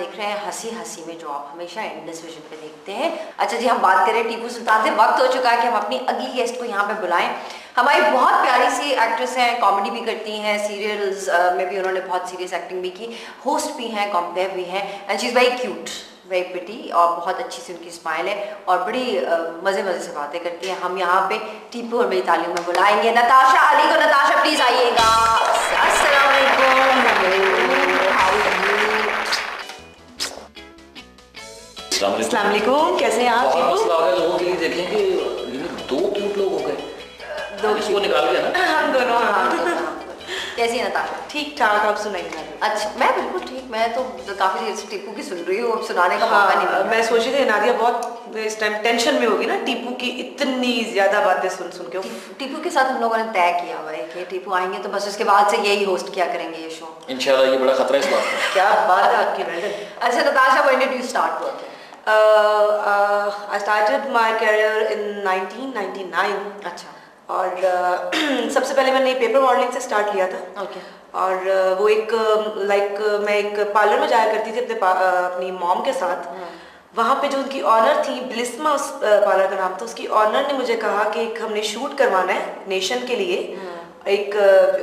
देख रहे हैं हंसी हंसी में, जो आप हमेशा इंडस विजन पे देखते हैं। अच्छा जी, हम बात करें टीपू सुल्तान से। वक्त हो चुका है कि हम अपनी अगली गेस्ट को यहाँ पे बुलाएं। हमारी बहुत प्यारी सी एक्ट्रेस हैं, कॉमेडी भी करती हैं, सीरियल्स में भी उन्होंने बहुत सीरियस एक्टिंग भी की, होस्ट भी हैं, कॉम्पेयर भी हैं, and she is very cute, very pretty, और बहुत अच्छी सी उनकी स्माइल है और बड़ी मज़े मज़े से बातें करती है। हम यहाँ पे टीपू और मेरी तालियों में बुलाएंगे नताशा अली को। नताशा प्लीज़ आइएगा। अस्सलाम वालेकुम। अस्सलाम वालेकुम, कैसे हैं आप? लोगों के लिए देखें कि दो क्यूट लोग हो गए, दो इसको निकाल दिया ना हम दोनों। कैसी है नताशा? ठीक ठाक, आप सुनाइए। अच्छा, मैं बिल्कुल ठीक। मैं तो काफी देर से टीपू की सुन रही हूँ, अब सुनाने का मौका नहीं मिला। मैं सोच रही थी नादिया बहुत इस टाइम टेंशन में होगी ना, टीपू की इतनी ज्यादा बातें सुन सुन के। टीपू के साथ हम लोगों ने तय किया हुआ है कि टीपू आएंगे तो बस उसके बाद से यही होस्ट किया करेंगे ये शो इंशाल्लाह। ये बड़ा खतरा है इस बात का। क्या बात है आपकी मैडम। अच्छा Natasha, when did you start working? I started my career in 1999। अच्छा। और सबसे पहले मैंने पेपर मॉडलिंग से स्टार्ट किया था। ओके। और वो एक मैं एक पार्लर में जाया करती थी अपनी मॉम के साथ। वहाँ पे जो उनकी ऑनर थी, ब्लिस्मा उस पार्लर का नाम था, उसकी ऑनर ने मुझे कहा कि एक हमने शूट करवाना है नेशन के लिए, एक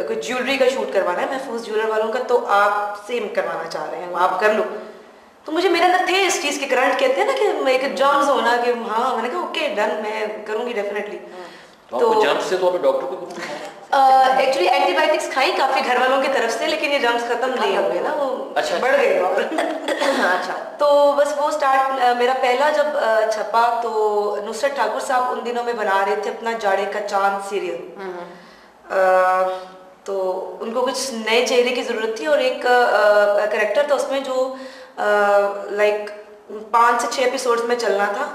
कुछ ज्वेलरी का शूट करवाना है महफूज ज्वेलर वालों का, तो आप सेम करवाना चाह रहे हैं, आप कर लो। तो मुझे मेरे अंदर थे इस चीज़ के करंट, कहते हैं ना कि एक जर्म्स होना कि हाँ, मैंने कहा ओके डन, मैं करूँगी डेफिनेटली। तो जर्म्स से तो अभी डॉक्टर को एक्चुअली एंटीबायोटिक्स खाई काफ़ी घर वालों की तरफ से, लेकिन ये जर्म्स खत्म नहीं हुए ना, वो अच्छा बढ़ गए और अच्छा। तो बस वो स्टार्ट मेरा पहला जब छपा तो नुसरत ठाकुर साहब उन दिनों में बना रहे थे अपना जाड़े का चांद सीरियल। तो उनको कुछ नए चेहरे की ज़रूरत थी और एक करेक्टर था उसमें जो 5 से 6 एपिसोड्स में चलना था।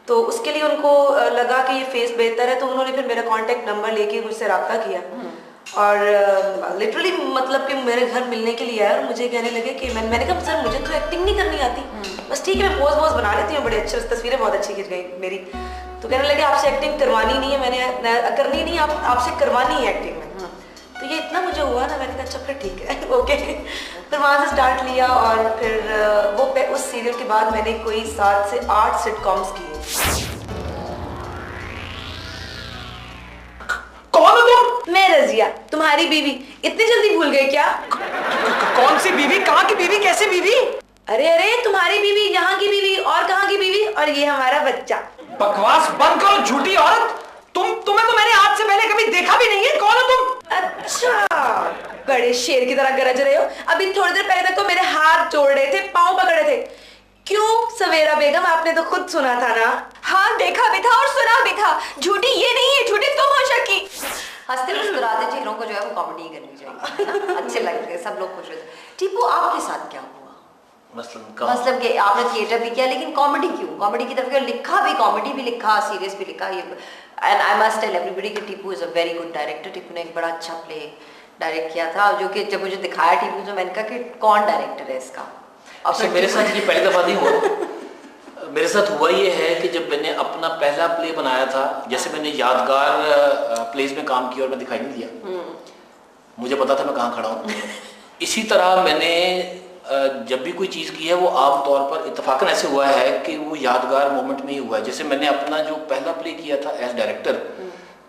तो उसके लिए उनको लगा कि ये फेस बेहतर है, तो उन्होंने फिर मेरा कांटेक्ट नंबर लेके मुझसे रब्ता किया और लिटरली मतलब कि मेरे घर मिलने के लिए आया और मुझे कहने लगे कि मैंने कहा सर मुझे तो एक्टिंग नहीं करनी आती, बस ठीक है मैं पोज बना लेती हूँ, बड़े अच्छे तस्वीरें बहुत अच्छी खिंच गई मेरी। तो कहने लगे आपसे एक्टिंग करवानी नहीं है, मैंने करनी नहीं, आपसे करवानी है एक्टिंग में। तो ये इतना मुझे हुआ ना, मैंने कहा अच्छा फिर ठीक है ओके। फिर वहाँ से स्टार्ट लिया और फिर उस सीरियल के बाद मैंने कोई 7 से 8 सिटकॉम्स किए। कौन हो तुम? मैं रजिया, तुम्हारी बीवी। इतनी जल्दी भूल गए क्या? कौन सी बीवी? कहाँ की बीवी? कैसी बीवी? अरे तुम्हारी बीवी, यहाँ की बीवी और कहाँ की बीवी, और ये हमारा बच्चा। बकवास बंद करो झूठी औरत। तुम्हें तो मैंने आज से पहले कभी देखा भी नहीं है। कौन हो तुम? अच्छा, बड़े शेर की तरह गरज रहे हो। अभी थोड़ी देर पहले तक तो मेरे हाथ जोड़ रहे थे, पाँव पकड़े थे। क्यों सवेरा बेगम, आपने तो खुद सुना था ना? हाँ, देखा भी था और सुना भी था। झूठी ये नहीं है, झूठी तुम हो शकी। हंसते मुस्कुराते चेहरों को जो है वो कॉमेडी करनी चाहिए। अच्छे लगते हैं, सब लोग खुश होते हैं। टीपू, आपके साथ क्या हुआ? मतलब कि आपने थिएटर भी किया, लेकिन कॉमेडी क्यों? कॉमेडी की तरफ लिखा भी, कॉमेडी भी लिखा, सीरियस भी लिखा। ये and I must tell everybody कि Tipu is a very good director. टीपू ने एक बड़ा अच्छा प्ले डायरेक्ट किया था, जो कि जब मुझे दिखाया टीपू, तो मैंने कहा कि कौन डायरेक्टर है इसका। अब तो मेरे साथ ये पहली दफ़ा नहीं हुआ। मेरे साथ हुआ ये है कि जब मैंने अपना पहला प्ले बनाया था, जैसे मैंने यादगार प्लेस में काम किया और मैं दिखाई नहीं दिया, मुझे पता था मैं कहाँ खड़ा हूँ। इसी तरह मैंने जब भी कोई चीज़ की है वो आमतौर पर इत्तेफाकन ऐसे हुआ है कि वो यादगार मोमेंट में ही हुआ है। जैसे मैंने अपना जो पहला प्ले किया था एज डायरेक्टर,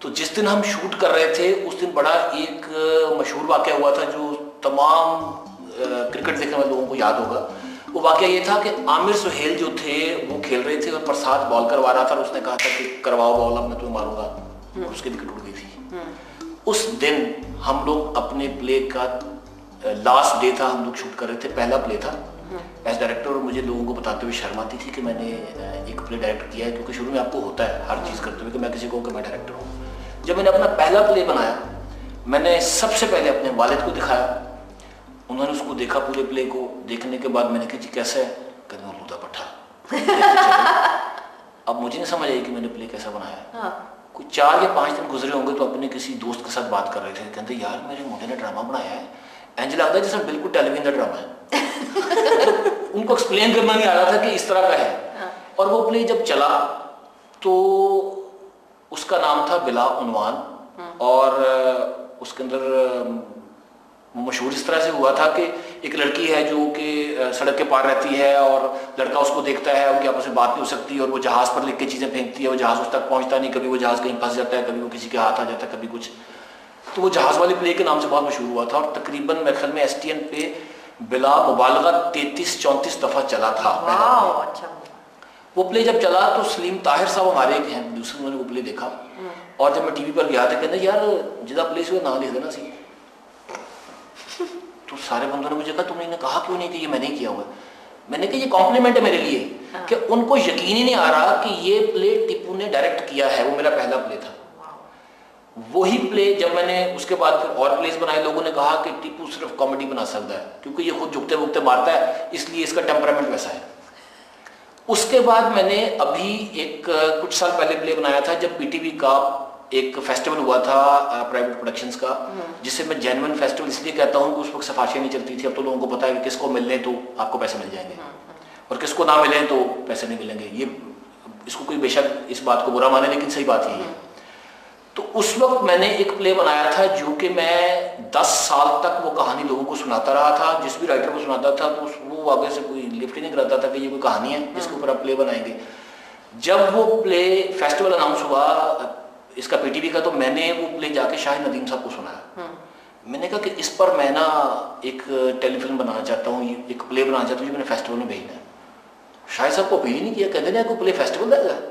तो जिस दिन हम शूट कर रहे थे उस दिन बड़ा एक मशहूर वाक़या हुआ था जो तमाम क्रिकेट देखने वाले लोगों को याद होगा। वो वाक़या ये था कि आमिर सुहेल जो थे वो खेल रहे थे और प्रसाद बॉल करवा रहा था और उसने कहा था कि करवाओ बॉल, अब मैं तुम्हें मारूंगा, उसकी विकेट उड़ गई थी। उस दिन हम लोग अपने प्ले का लास्ट डे था, हम लोग शूट कर रहे थे, पहला प्ले था एज डायरेक्टर, और मुझे लोगों को बताते हुए शर्म आती थी कि मैंने एक प्ले डायरेक्ट किया है, क्योंकि शुरू में आपको होता है हर चीज़ करते हुए कि मैं किसी को कि मैं डायरेक्टर हूँ। जब मैंने अपना पहला प्ले बनाया, मैंने सबसे पहले अपने वालिद को दिखाया, उन्होंने उसको देखा पूरे प्ले को। देखने के बाद मैंने कहा जी कैसा है? कहते हैं लूदा पट्टा। अब मुझे नहीं समझ आई कि मैंने प्ले कैसा बनाया। कुछ 4 या 5 दिन गुजरे होंगे तो अपने किसी दोस्त के साथ बात कर रहे थे, कहते यार मेरे मुंडे ने ड्रामा बनाया है, इंज लगता है जैसे बिल्कुल टेलीविजन का ड्रामा है। तो उनको एक्सप्लेन करना नहीं आ रहा था कि इस तरह का है। और वो प्ले जब चला तो उसका नाम था बिला उन्वान, और उसके अंदर वो मशहूर इस तरह से हुआ था कि एक लड़की है जो कि सड़क के पार रहती है और लड़का उसको देखता है, उनकी आपस में बात नहीं हो सकती और वो जहाज़ पर लिख के चीज़ें फेंकती है, वो जहाज़ उस तक पहुंचता नहीं, कभी वो जहाज़ कहीं फंस जाता है, कभी वो किसी के हाथ आ जाता है, कभी कुछ। तो वो जहाज़ वाले प्ले के नाम से बहुत मशहूर हुआ था और तकरीबन मेरे ख्याल में STN पे बिला मुबालगा 33-34 दफ़ा चला था। अच्छा। वो प्ले जब चला तो सलीम ताहिर साहब हमारे एक हैं, दूसरे उन्होंने वो प्ले देखा और जब मैं टीवी पर गया था कहते यार जिदा प्ले से ना लिख देना सी। तो सारे बंदों ने मुझे कहा तुमने कहा क्यों नहीं कि ये मैंने किया हुआ। मैंने कहा ये कॉम्प्लीमेंट है मेरे लिए कि उनको यकीन ही नहीं आ रहा कि ये प्ले टीपू ने डायरेक्ट किया है, वो मेरा पहला प्ले था। वही प्ले जब मैंने उसके बाद फिर और प्लेस बनाए, लोगों ने कहा कि टीपू सिर्फ कॉमेडी बना सकता है क्योंकि ये खुद झुकते वुकते मारता है, इसलिए इसका टेम्परामेंट वैसा है। उसके बाद मैंने अभी एक कुछ साल पहले प्ले बनाया था जब PTV का एक फेस्टिवल हुआ था प्राइवेट प्रोडक्शंस का, जिसे मैं जेन्युइन फेस्टिवल इसलिए कहता हूँ कि उस वक्त सिफारिशें नहीं चलती थी। अब तो लोगों को पता है कि किसको मिलने तो आपको पैसे मिल जाएंगे और किसको ना मिले तो पैसे नहीं मिलेंगे। ये इसको कोई बेशक इस बात को बुरा माने, लेकिन सही बात यही है। तो उस वक्त मैंने एक प्ले बनाया था जो कि मैं 10 साल तक वो कहानी लोगों को सुनाता रहा था। जिस भी राइटर को सुनाता था तो वो आगे से कोई लिफ्ट ही नहीं कराता था कि ये कोई कहानी है जिसके ऊपर आप प्ले बनाएंगे। जब वो प्ले फेस्टिवल अनाउंस हुआ इसका PTV का, तो मैंने वो प्ले जाके शाहिद नदीम साहब को सुनाया। मैंने कहा कि इस पर मैं ना एक टेलीफिल्म बनाना चाहता हूँ, एक प्ले बनाना चाहता हूँ जो मैंने फेस्टिवल में भेजना है। शाहिद साहब को अपील ही नहीं किया, कहते ना कोई प्ले फेस्टिवल देगा।